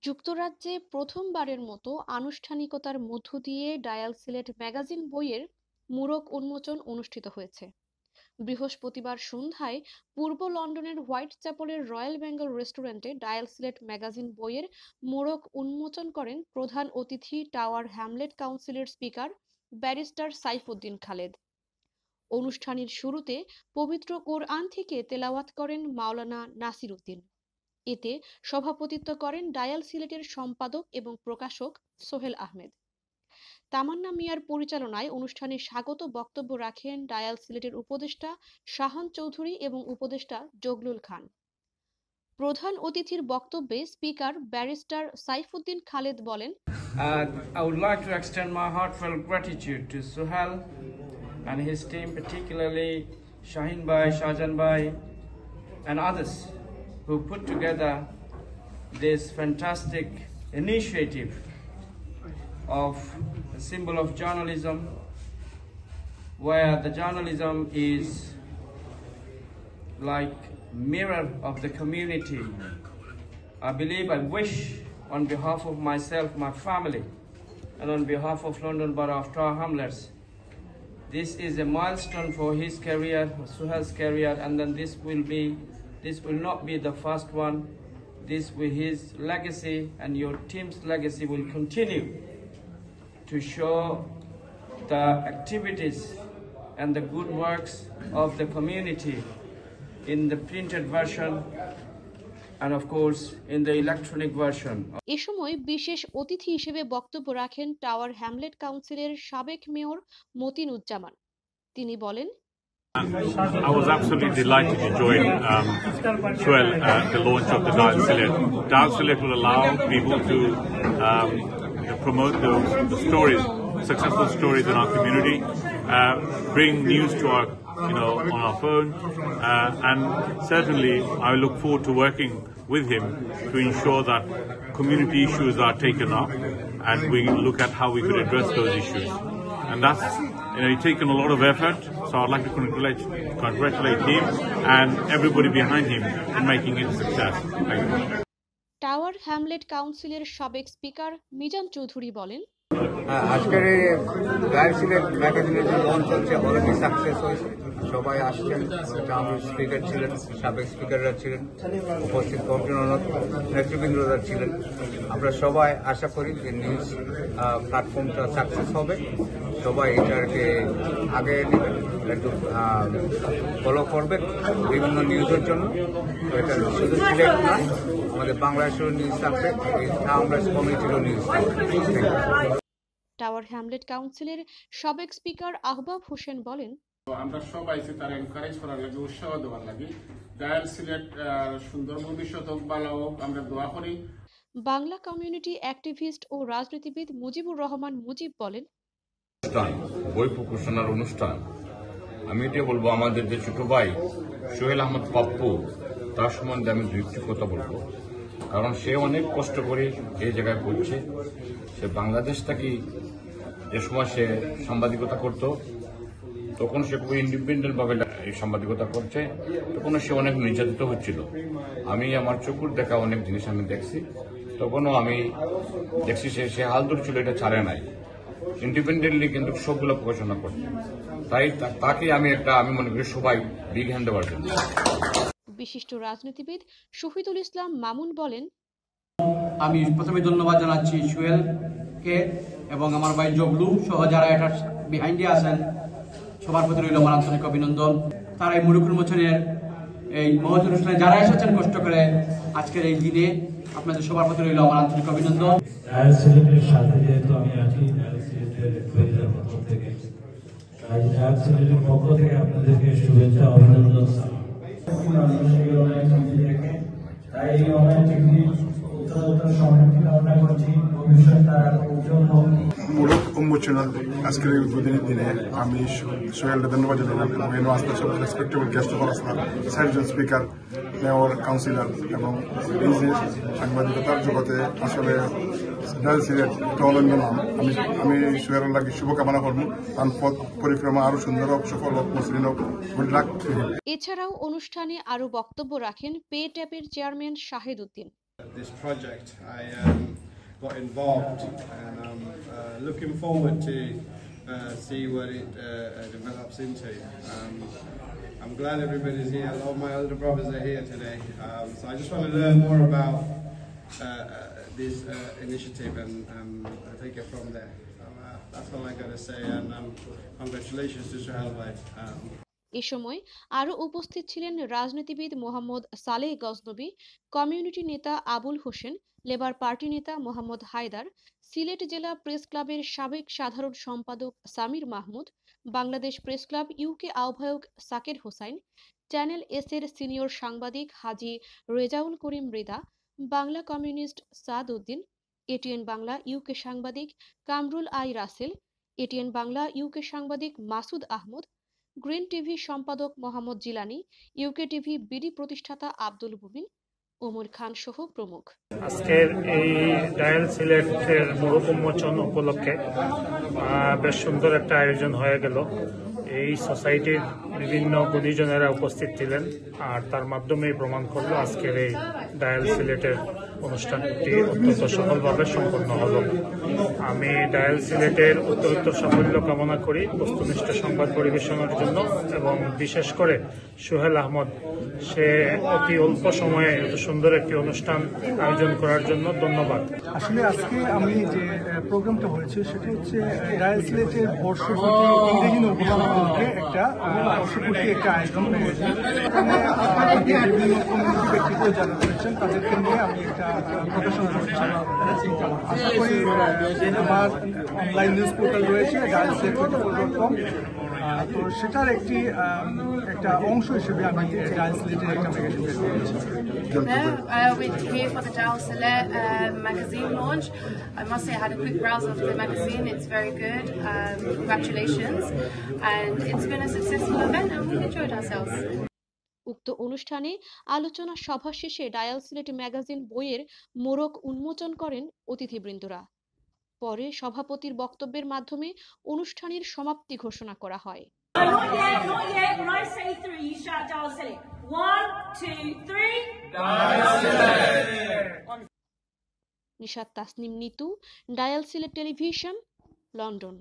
যুক্তরাজ্যে প্রথমবারের মতো আনুষ্ঠানিকতার মধ্য দিয়ে ডায়াল সিলেট ম্যাগাজিন বইয়ের মূরক উন্মোচন অনুষ্ঠিত হয়েছে। বৃহস্পতিবার সন্ধ্যায় পূর্ব লন্ডনের হোয়াইট চ্যাপেলের রয়্যাল বেঙ্গল রেস্টুরেন্টে ডায়াল সিলেট ম্যাগাজিন বইয়ের মোড়ক উন্মোচন করেন প্রধান অতিথি টাওয়ার হ্যামলেট কাউন্সিলের স্পিকার ব্যারিস্টার সাইফুদ্দিন খালেদ। অনুষ্ঠানের শুরুতে পবিত্র কোরআন থেকে তেলাওয়াত করেন মাওলানা নাসির উদ্দিন। এতে সভাপতিত্ব করেন ডায়াল সিলেটের সম্পাদক এবং প্রকাশক সোহেল আহমেদ। তামান্না মিয়ার পরিচালনায় অনুষ্ঠানে স্বাগত বক্তব্য রাখেন ডায়াল সিলেটের উপদেষ্টা শাহান চৌধুরী এবং উপদেষ্টা জগলুল খান। প্রধান অতিথির বক্তব্যে স্পিকার ব্যারিস্টার সাইফুদ্দিন খালেদ বলেন, I would like to extend my heartfelt gratitude to Sohail and his team, particularly Shaheen Bhai, Shahjan Bhai and others who put together this fantastic initiative of a symbol of journalism, where the journalism is like mirror of the community. I wish on behalf of myself, my family, and on behalf of London Borough of Tower Hamlets, this is a milestone for his career, Sohail's career, and then this will not be the first one. This will his legacy and your team's legacy will continue to show the activities and the good works of the community in the printed version and of course in the electronic version. এ সময় বিশেষ অতিথি হিসেবে বক্তব্য রাখেন tower Hamlet কাউন্সিলের সাবেক mayor Matin Uzzaman. তিনি বলেন, I was absolutely delighted to join Sohail at the launch of the Dial Silet. Dial Silet will allow people to promote the stories, successful stories in our community, bring news to our, on our phone, and certainly I look forward to working with him to ensure that community issues are taken up and we look at how we could address those issues. And that's, it's taken a lot of effort, so I'd like to congratulate him and everybody behind him in making it a success. Thank you. Tower Hamlet কাউন্সিলের সাবেক speaker Mizan Chowdhury বলেন, আজকের এই dial Sylhet ম্যাগাজিনের যে launch হচ্ছে already success হয়েছে। সবাই আসছেন, আমার স্পিকার ছিলেন, সাবেক স্পিকাররা ছিলেন, উপস্থিত কমিটির নেতৃবৃন্দরা ছিলেন। আমরা সবাই আশা করি যে নিউজ প্ল্যাটফর্মটা সাকসেস হবে। সবাই এটাকে আগে নেবেন, একটু ফলো করবেন বিভিন্ন নিউজের জন্য। এটা শুধু সিলেট না, আমাদের বাংলাদেশেরও নিউজ থাকবে, আমরা কমিউনিটিরও নিউজ থাকবে। টাওয়ার হ্যামলেট কাউন্সিলের সাবেক স্পিকার আহবাব হোসেন বলেন, আমরা সবাই তারা এনকারেজ করার লাগে, উৎসাহ দেওয়ার লাগে। ডায়াল সিলেট সুন্দর ভবিষ্যৎ হোক, ভালো হোক, আমরা দোয়া করি। বাংলা কমিউনিটি অ্যাক্টিভিস্ট ও রাজনীতিবিদ মুজিবুর রহমান মুজিব বলেন, বই প্রকাশনার অনুষ্ঠান, আমি এটা বলবো আমাদের যে ছোট ভাই সোহেল আহমদ পাপ্পু, তার সম্বন্ধে আমি দুইটি কথা বলবো। কারণ সে অনেক কষ্ট করে এই জায়গায় পড়ছে। সে বাংলাদেশ থেকে যে সময় সে সাংবাদিকতা করত, তখন সে খুব ইন্ডিপেন্ডেন্ট ভাবে এই সাংবাদিকতা করছে, তখন সে অনেক নির্যাতিত হচ্ছিল। আমি আমার চোখের দেখা অনেক জিনিস আমি দেখছি, তখনও আমি দেখছি সে হাল ধরছিল, এটা ছাড়ে নাই, ইন্ডিপেন্ডেন্টলি কিন্তু সবগুলো প্রকাশনা করছে। তাই তাকে আমি মনে করি সবাই বিগ হ্যান্ড দেওয়ার জন্য। বিশিষ্ট রাজনীতিবিদ শহীদুল ইসলাম মামুন বলেন, আমি প্রথমে ধন্যবাদ জানাচ্ছি সোহেলকে এবং আমার ভাই জগলু সহ যারা এটা বিহাইন্ডে আছেন, সবার প্রতি রইল আমার আন্তরিক অভিনন্দন। তারা এই মুরুক উন্মোচনের এই মহৎ অনুষ্ঠানে যারা এসেছেন কষ্ট করে আজকের এই দিনে, আপনাদের সবার প্রতি রইল আমার আন্তরিক অভিনন্দন। ডায়াল সিলেটের সাথে যেহেতু আমি আছি, ডায়াল সিলেটের পক্ষ থেকে, ডায়াল সিলেটের পক্ষ থেকে আপনাদেরকে শুভেচ্ছা অভিনন্দন। তাই এই অনলাইন টেকনিক উত্তরোত্তর সমৃদ্ধি কামনা করছি, ভবিষ্যৎ তারা উজ্জ্বল হোক। মোড়ক উন্মোচনের আজকের এই উদ্বোধনের দিনে আমি সোহেলকে ধন্যবাদ জানালাম এবং এর আসতে সব respectable guest of Aslam, surgeon speaker, mayor, councillor এবং এই যে সাংবাদিকতার জগতে আসলে ডায়াল সিলেট একটা অনন্য নাম। আমি সোহেলের লাগে শুভকামনা করবো, তার পথ পরিক্রমা আরো সুন্দর হোক, সফল হোক, মসৃণ হোক, গুড লাক। এছাড়াও অনুষ্ঠানে আরো বক্তব্য রাখেন পে ট্যাপের chairman Shahed Uddin. this project. I got involved, and I'm looking forward to see what it develops into. I'm glad everybody's here. A lot of my older brothers are here today, so I just want to learn more about this initiative and take it from there. So, that's all I got to say, and congratulations to Suhail bhai. এ সময় আরো উপস্থিত ছিলেন রাজনীতিবিদ Mohammad Saleh Ghaznavi, community নেতা Abul Hossain, labour party নেতা মোহাম্মদ হায়দার, সিলেট জেলা press ক্লাবের সাবেক সাধারণ সম্পাদক Samir Mahmud, Bangladesh press club UK আহ্বায়ক সাকের হোসাইন, চ্যানেল এস এর সিনিয়র সাংবাদিক Haji Rezaul Karim Mridha, Bangla communist Saad Uddin, ATN Bangla UK সাংবাদিক Kamrul I Rasel, ATN Bangla UK সাংবাদিক মাসুদ আহমদ, গ্রিন টিভি সম্পাদক Mohammad Jilani, UK TV BD প্রতিষ্ঠাতা আব্দুল মুবিন, ওমর খান সহ প্রমুখ। আজকের এই ডায়াল সিলেটের মোড়ক উন্মোচন উপলক্ষে বেশ সুন্দর একটা আয়োজন হয়ে গেল। এই সোসাইটির বিভিন্ন গুণীজনেরা উপস্থিত ছিলেন, আর তার মাধ্যমেই প্রমাণ করলো আজকের এই ডায়াল সিলেটের অনুষ্ঠানটি অত্যন্ত সফলভাবে সম্পন্ন হল। আমি ডায়াল সিলেটের উত্তরোত্তর সাফল্য কামনা করি বস্তুনিষ্ঠ সংবাদ পরিবেশনের জন্য, এবং বিশেষ করে সোহেল আহমদ, সে অতি অল্প সময়ে এত সুন্দর একটি অনুষ্ঠান আয়োজন করার জন্য ধন্যবাদ। আসলে আজকে আমি যে প্রোগ্রামটা হয়েছে সেটা হচ্ছে ডায়াল সিলেটের বর্ষপূর্তি ইংরেজি নববর্ষে একটা বর্ষপূর্তি একটা আয়োজন হয়েছে। এখানে বিভিন্ন কমিউনিটি ব্যক্তিত্ব যারা রয়েছেন তাদেরকে নিয়ে আমি একটা প্রদর্শন করছি। আশা করি আমার অনলাইন নিউজ পোর্টাল রয়েছে ডায়াল সিলেট .com, তো সেটার একটা অংশ হিসেবে আমি ডায়াল সিলেটের একটা ম্যাগাজিন বের করেছি। We're here for the Dial Silet magazine launch. I must say I had a quick browse of the magazine. It's very good. Congratulations. And it's been a successful event and we enjoyed ourselves. উক্ত অনুষ্ঠানে আলোচনা সভা শেষে dial Sylhet magazine বইয়ের মোড়ক উন্মোচন করেন অতিথিবৃন্দরা। পরে সভাপতির বক্তব্যের মাধ্যমে অনুষ্ঠানের সমাপ্তি ঘোষণা করা হয়। Nishat Tasnim Nitu, dial Sylhet television, London.